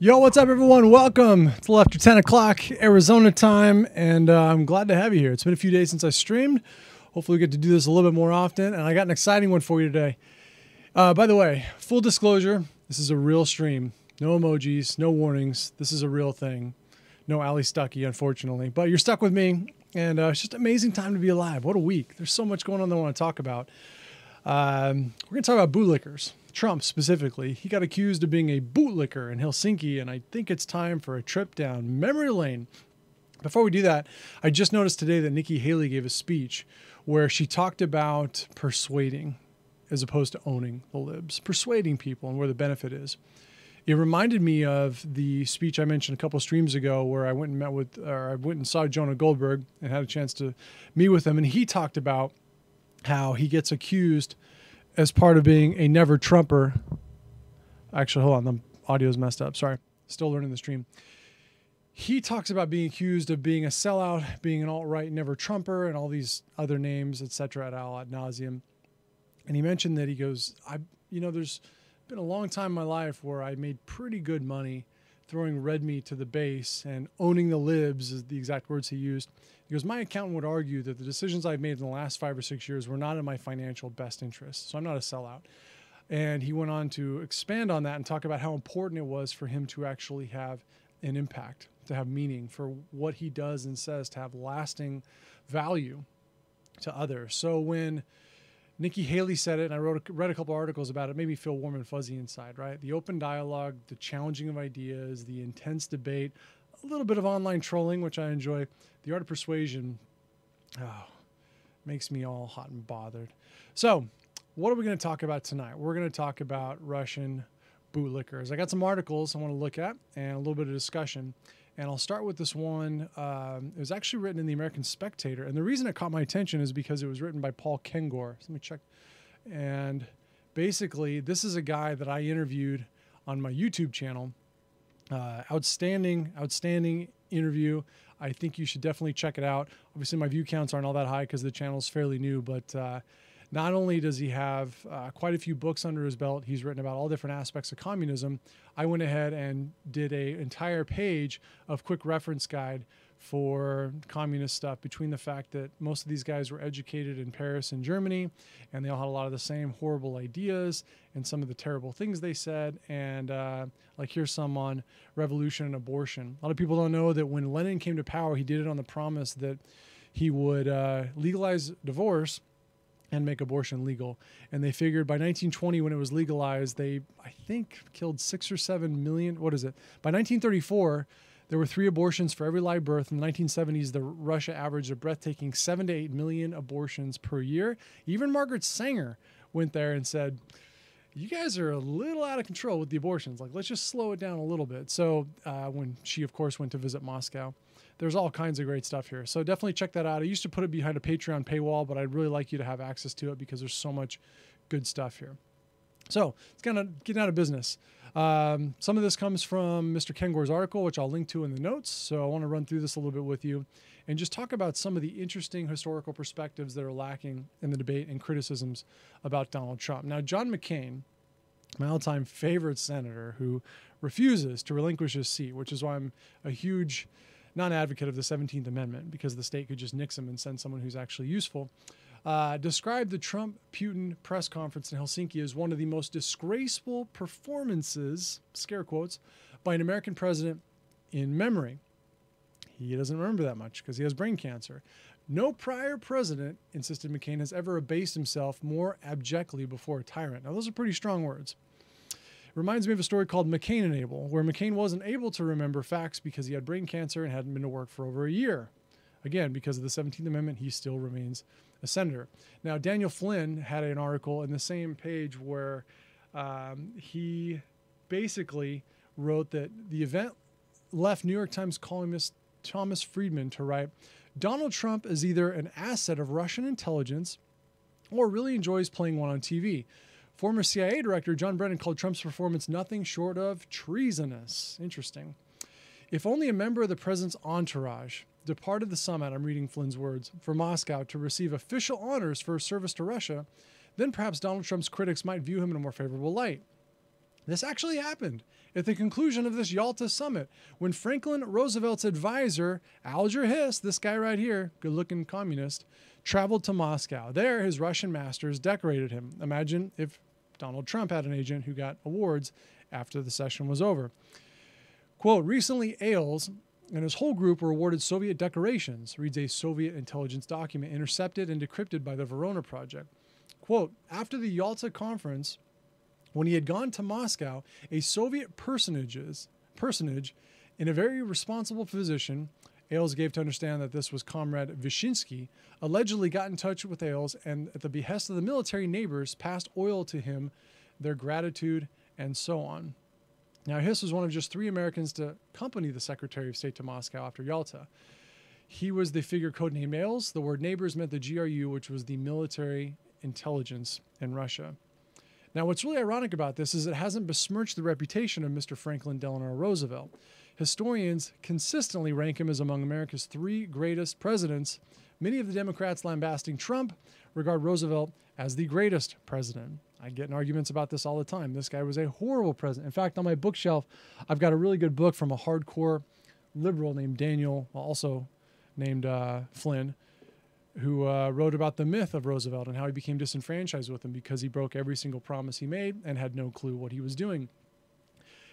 Yo, what's up, everyone? Welcome. It's a little after 10 o'clock Arizona time, and I'm glad to have you here. It's been a few days since I streamed. Hopefully we get to do this a little bit more often, and I got an exciting one for you today. By the way, full disclosure, this is a real stream. No emojis, no warnings. This is a real thing. No Ali Stuckey, unfortunately. But you're stuck with me, and it's just an amazing time to be alive. What a week. There's so much going on that I want to talk about. We're going to talk about bootlickers. Trump specifically. He got accused of being a bootlicker in Helsinki, and I think it's time for a trip down memory lane. Before we do that, I just noticed today that Nikki Haley gave a speech where she talked about persuading as opposed to owning the libs, persuading people and where the benefit is. It reminded me of the speech I mentioned a couple of streams ago where I went and saw Jonah Goldberg and had a chance to meet with him, and he talked about how he gets accused as part of being a never Trumper. Actually, hold on, the audio's messed up. Sorry, still learning the stream. He talks about being accused of being a sellout, being an alt-right never Trumper, and all these other names, etc. ad nauseum. And he mentioned that he goes, there's been a long time in my life where I made pretty good money throwing red meat to the base and owning the libs is the exact words he used. He goes, my accountant would argue that the decisions I've made in the last 5 or 6 years were not in my financial best interest. So I'm not a sellout. And he went on to expand on that and talk about how important it was for him to actually have an impact, to have meaning, for what he does and says to have lasting value to others. So when Nikki Haley said it, and I read a couple articles about it, made me feel warm and fuzzy inside, right? The open dialogue, the challenging of ideas, the intense debate, a little bit of online trolling, which I enjoy. The art of persuasion makes me all hot and bothered. So what are we going to talk about tonight? We're going to talk about Russian bootlickers. I got some articles I want to look at and a little bit of discussion. And I'll start with this one. It was actually written in the American Spectator. And the reason it caught my attention is because it was written by Paul Kengor. So let me check. And basically, this is a guy that I interviewed on my YouTube channel. Outstanding interview. I think you should definitely check it out. Obviously, my view counts aren't all that high because the channel is fairly new. But not only does he have quite a few books under his belt, he's written about all different aspects of communism. I went ahead and did an entire page of quick reference guide for communist stuff, between the fact that most of these guys were educated in Paris and Germany, and they all had a lot of the same horrible ideas and some of the terrible things they said. And like here's some on revolution and abortion. A lot of people don't know that when Lenin came to power, he did it on the promise that he would legalize divorce and make abortion legal. And they figured by 1920, when it was legalized, they, I think, killed 6 or 7 million. What is it? By 1934, there were 3 abortions for every live birth. In the 1970s, Russia averaged a breathtaking 7 to 8 million abortions per year. Even Margaret Sanger went there and said, you guys are a little out of control with the abortions. Like, let's just slow it down a little bit. So when she, of course, went to visit Moscow, there's all kinds of great stuff here. So definitely check that out. I used to put it behind a Patreon paywall, but I'd really like you to have access to it because there's so much good stuff here. So it's kind of getting out of business. Some of this comes from Mr. Kengor's article, which I'll link to in the notes. So I want to run through this a little bit with you and just talk about some of the interesting historical perspectives that are lacking in the debate and criticisms about Donald Trump. Now, John McCain, my all-time favorite senator who refuses to relinquish his seat, which is why I'm a huge non-advocate of the 17th Amendment, because the state could just nix him and send someone who's actually useful, described the Trump-Putin press conference in Helsinki as one of the most disgraceful performances, scare quotes, by an American president in memory. He doesn't remember that much because he has brain cancer. No prior president, insisted McCain, has ever abased himself more abjectly before a tyrant. Now, those are pretty strong words. Reminds me of a story called McCain and Abel, where McCain wasn't able to remember facts because he had brain cancer and hadn't been to work for over a year. Again, because of the 17th Amendment, he still remains a senator. Now, Daniel Flynn had an article in the same page where he basically wrote that the event left New York Times columnist Thomas Friedman to write, Donald Trump is either an asset of Russian intelligence or really enjoys playing one on TV. Former CIA Director John Brennan called Trump's performance nothing short of treasonous. Interesting. If only a member of the president's entourage departed the summit, I'm reading Flynn's words, for Moscow to receive official honors for his service to Russia, then perhaps Donald Trump's critics might view him in a more favorable light. This actually happened at the conclusion of this Yalta summit when Franklin Roosevelt's advisor, Alger Hiss, this guy right here, good-looking communist, traveled to Moscow. There, his Russian masters decorated him. Imagine if Donald Trump had an agent who got awards after the session was over. Quote, recently Ailes and his whole group were awarded Soviet decorations, reads a Soviet intelligence document intercepted and decrypted by the Verona Project. Quote, after the Yalta conference, when he had gone to Moscow, a Soviet personage in a very responsible position, Ailes gave to understand that this was Comrade Vyshinsky, allegedly got in touch with Ailes and at the behest of the military neighbors passed oil to him, their gratitude, and so on. Now, Hiss was one of just 3 Americans to accompany the Secretary of State to Moscow after Yalta. He was the figure codenamed Ailes. The word neighbors meant the GRU, which was the military intelligence in Russia. Now, what's really ironic about this is it hasn't besmirched the reputation of Mr. Franklin Delano Roosevelt. Historians consistently rank him as among America's 3 greatest presidents. Many of the Democrats lambasting Trump regard Roosevelt as the greatest president. I get in arguments about this all the time. This guy was a horrible president. In fact, on my bookshelf, I've got a really good book from a hardcore liberal named Daniel, also named Flynn, who wrote about the myth of Roosevelt and how he became disenfranchised with him because he broke every single promise he made and had no clue what he was doing.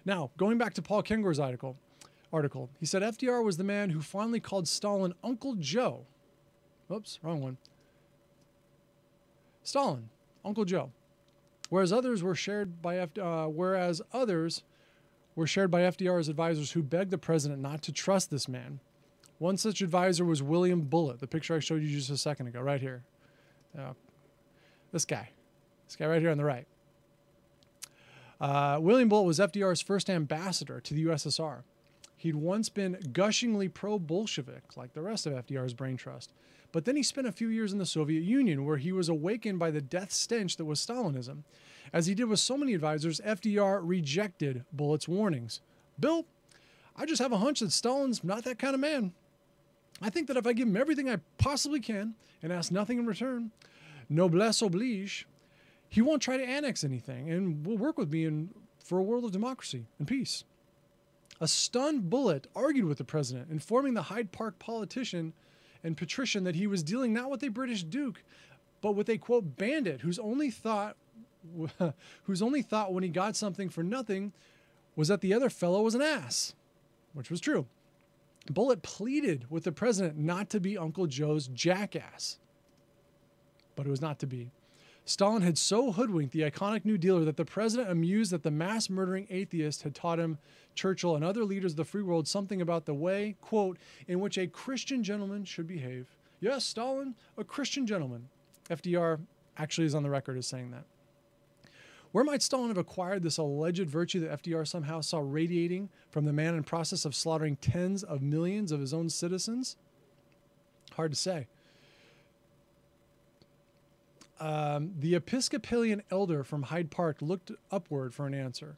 Now, going back to Paul Kengor's article, he said FDR was the man who finally called Stalin Uncle Joe. Oops, wrong one. Stalin, Uncle Joe. Whereas others were shared by FDR's advisors who begged the president not to trust this man. One such advisor was William Bullitt, the picture I showed you just a second ago, right here. This guy right here on the right. William Bullitt was FDR's first ambassador to the USSR. He'd once been gushingly pro-Bolshevik, like the rest of FDR's brain trust. But then he spent a few years in the Soviet Union, where he was awakened by the death stench that was Stalinism. As he did with so many advisors, FDR rejected Bullitt's warnings. Bill, I just have a hunch that Stalin's not that kind of man. I think that if I give him everything I possibly can and ask nothing in return, noblesse oblige, he won't try to annex anything and will work with me for a world of democracy and peace. A stunned Bullitt argued with the president, informing the Hyde Park politician and patrician that he was dealing not with a British duke, but with a, quote, bandit whose only thought when he got something for nothing was that the other fellow was an ass, which was true. Bullitt pleaded with the president not to be Uncle Joe's jackass, but it was not to be. Stalin had so hoodwinked the iconic New Dealer that the president, amused that the mass-murdering atheist had taught him, Churchill and other leaders of the free world, something about the way, quote, in which a Christian gentleman should behave. Yes, Stalin, a Christian gentleman. FDR actually is on the record as saying that. Where might Stalin have acquired this alleged virtue that FDR somehow saw radiating from the man in process of slaughtering tens of millions of his own citizens? Hard to say. The Episcopalian elder from Hyde Park looked upward for an answer.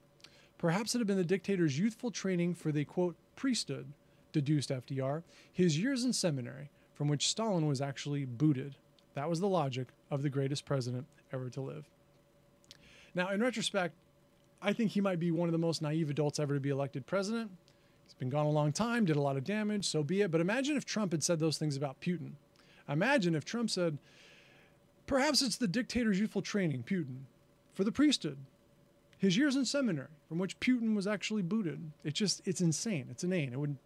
Perhaps it had been the dictator's youthful training for the, quote, priesthood, deduced FDR, his years in seminary, from which Stalin was actually booted. That was the logic of the greatest president ever to live. Now, in retrospect, I think he might be one of the most naive adults ever to be elected president. He's been gone a long time, did a lot of damage, so be it. But imagine if Trump had said those things about Putin. Imagine if Trump said, perhaps it's the dictator's youthful training, Putin, for the priesthood, his years in seminary, from which Putin was actually booted. It's insane. It's inane.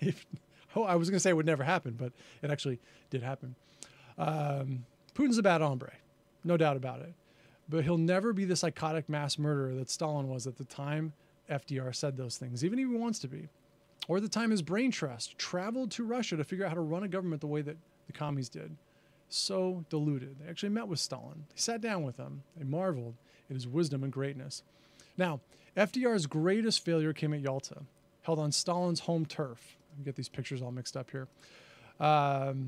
I was going to say it would never happen, but it actually did happen. Putin's a bad hombre, no doubt about it. But he'll never be the psychotic mass murderer that Stalin was at the time FDR said those things, even if he wants to be. Or the time his brain trust traveled to Russia to figure out how to run a government the way that the commies did. So deluded. They actually met with Stalin. They sat down with him. They marveled at his wisdom and greatness. Now, FDR's greatest failure came at Yalta, held on Stalin's home turf. Let me get these pictures all mixed up here. The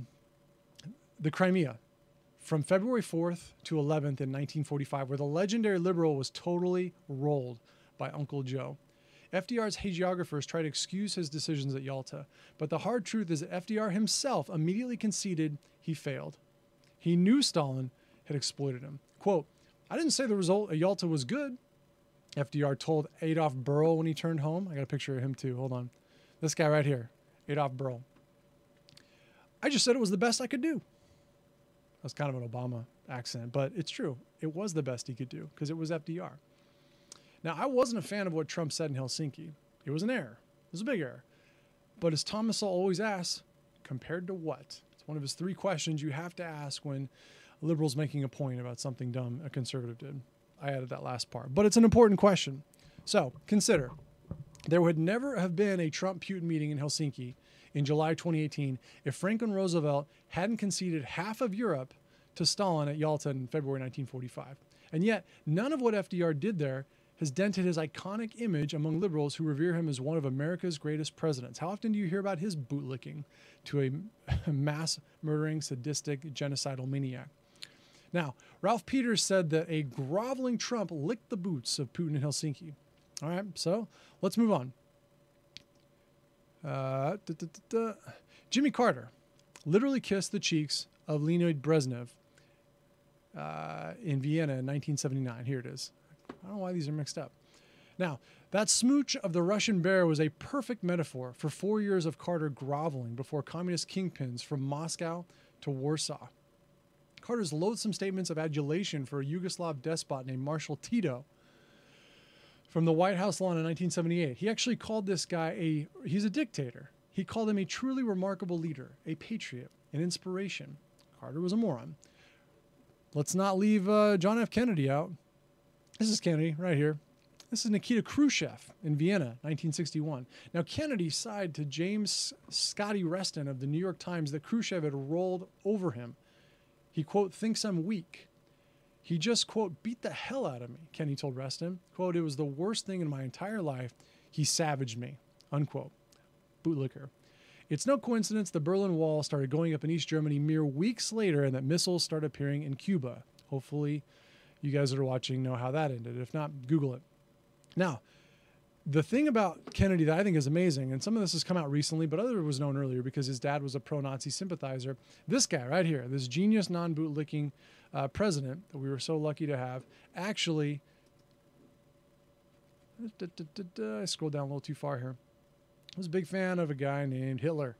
Crimea, from February 4th to 11th in 1945, where the legendary liberal was totally rolled by Uncle Joe. FDR's hagiographers try to excuse his decisions at Yalta, but the hard truth is that FDR himself immediately conceded he failed. He knew Stalin had exploited him. Quote, I didn't say the result at Yalta was good. FDR told Adolf Berle when he turned home. I got a picture of him too. Hold on. This guy right here, Adolf Berle. I just said it was the best I could do. That's kind of an Obama accent, but it's true. It was the best he could do because it was FDR. Now, I wasn't a fan of what Trump said in Helsinki. It was an error. It was a big error. But as Thomas Sowell always asks, compared to what? It's one of his 3 questions you have to ask when a liberal's making a point about something dumb a conservative did. I added that last part. But it's an important question. So consider, there would never have been a Trump-Putin meeting in Helsinki in July 2018 if Franklin Roosevelt hadn't conceded half of Europe to Stalin at Yalta in February 1945. And yet, none of what FDR did there has dented his iconic image among liberals who revere him as one of America's greatest presidents. How often do you hear about his bootlicking to a mass murdering, sadistic, genocidal maniac? Now, Ralph Peters said that a groveling Trump licked the boots of Putin in Helsinki. All right, so let's move on. Jimmy Carter literally kissed the cheeks of Leonid Brezhnev in Vienna in 1979. Here it is. I don't know why these are mixed up. Now, that smooch of the Russian bear was a perfect metaphor for 4 years of Carter groveling before communist kingpins from Moscow to Warsaw. Carter's loathsome statements of adulation for a Yugoslav despot named Marshal Tito from the White House lawn in 1978. He actually called this guy he's a dictator. He called him a truly remarkable leader, a patriot, an inspiration. Carter was a moron. Let's not leave John F. Kennedy out. This is Kennedy right here. This is Nikita Khrushchev in Vienna, 1961. Now, Kennedy sighed to James Scotty Reston of the New York Times that Khrushchev had rolled over him. He, quote, thinks I'm weak. He just, quote, beat the hell out of me, Kennedy told Reston. Quote, it was the worst thing in my entire life. He savaged me, unquote. Bootlicker. It's no coincidence the Berlin Wall started going up in East Germany mere weeks later and that missiles started appearing in Cuba. Hopefully you guys that are watching know how that ended. If not, Google it. Now, the thing about Kennedy that I think is amazing, and some of this has come out recently, but other was known earlier because his dad was a pro-Nazi sympathizer. This guy right here, this genius non-bootlicking president that we were so lucky to have, actually, I scrolled down a little too far here. I was a big fan of a guy named Hitler.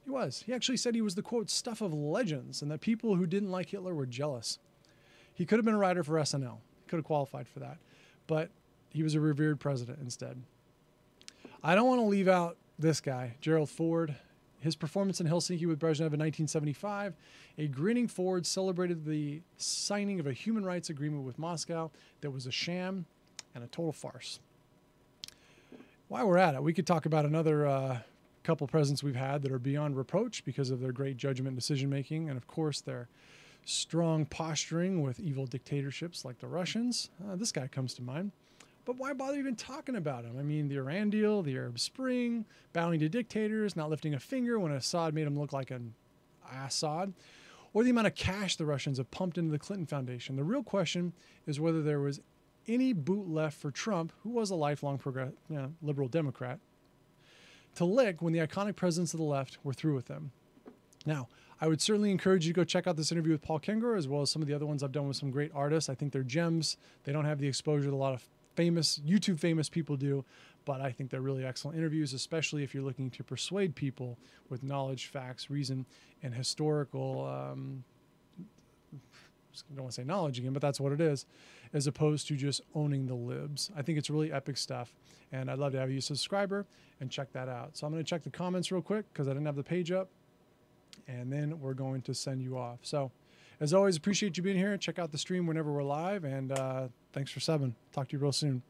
He was. He actually said he was the, quote, stuff of legends and that people who didn't like Hitler were jealous. He could have been a writer for SNL. He could have qualified for that. But he was a revered president instead. I don't want to leave out this guy, Gerald Ford. His performance in Helsinki with Brezhnev in 1975, a grinning Ford celebrated the signing of a human rights agreement with Moscow that was a sham and a total farce. While we're at it, we could talk about another couple presidents we've had that are beyond reproach because of their great judgment and decision-making, and of course their strong posturing with evil dictatorships like the Russians. This guy comes to mind. But why bother even talking about him? I mean, the Iran deal, the Arab Spring, bowing to dictators, not lifting a finger when Assad made him look like an Assad, or the amount of cash the Russians have pumped into the Clinton Foundation. The real question is whether there was any boot left for Trump, who was a lifelong liberal Democrat, to lick when the iconic presidents of the left were through with them. Now, I would certainly encourage you to go check out this interview with Paul Kengor, as well as some of the other ones I've done with some great artists. I think they're gems. They don't have the exposure that a lot of YouTube famous people do, but I think they're really excellent interviews, especially if you're looking to persuade people with knowledge, facts, reason, and historical, I don't want to say knowledge again, but that's what it is, as opposed to just owning the libs. I think it's really epic stuff, and I'd love to have you a subscriber and check that out. So I'm going to check the comments real quick because I didn't have the page up, and then we're going to send you off. So as always, appreciate you being here. Check out the stream whenever we're live, and thanks for subbing. Talk to you real soon.